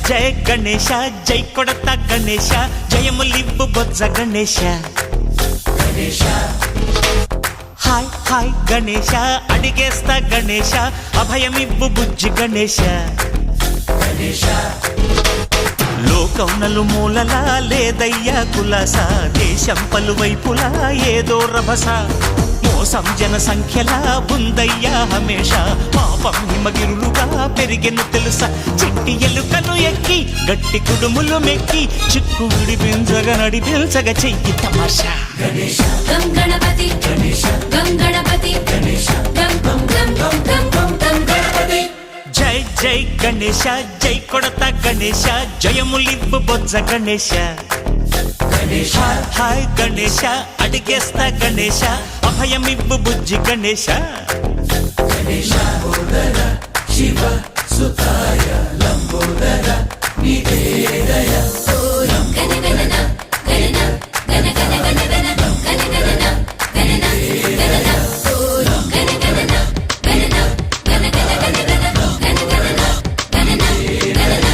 జయ గణేశ జై కొడత గణేశ జయములివ్వు బొజ్జ Ganesha hi hi Ganesha అడిగేస్తా Ganesha అభయమివ్వు బుజ్జి గణేశ లోకం నలుమూలలా లేదయ్యా కులాస దేశం పలువైపులా ఏదో రభస మోసం జన సంఖ్యలా ఉందయ్యా హమేష పాపం హిమగిరులుగా పెరిగెను తెలుసా చిట్టి ఎలుకలు ఎక్కి గట్టి కుడుములు మెక్కి చిక్కు విడిపించగా నడిపించగా చెయ్యి తమాషా గం గణపతి గం గణపతి గం గం గం గం గం గం గం గణపతి జై జై గణేశ జై కొడత గణేశ జయములివ్వు బొజ్జ గణేశ హాయ్ హాయ్ గణేశ అడిగేస్తా గణేశ అభయమివ్వు బుజ్జి గణేశ శివ సుతాయ లంబోదర నివేదయ గణగణన గణన గణ గణ గణ గణ గణగణన గణన గణన గణగణన గణన గణ గణ గణ గణ గణగణన గణన గణన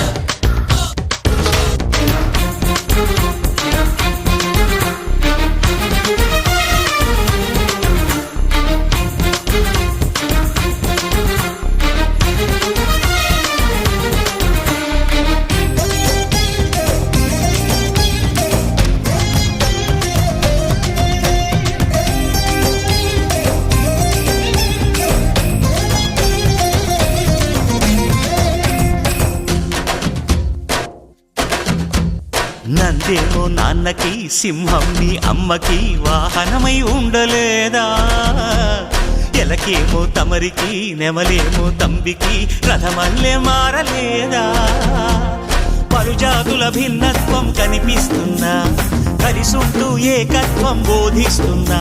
నందేమో నాన్నకి సింహం నీ అమ్మకి వాహనమై ఉండలేదా ఎలకేమో తమరికి నెమలేమో తంబికి రథమల్లే మారలేదా పలుజాతుల భిన్నత్వం కనిపిస్తున్నా కలిసుంటూ ఏకత్వం బోధిస్తున్నా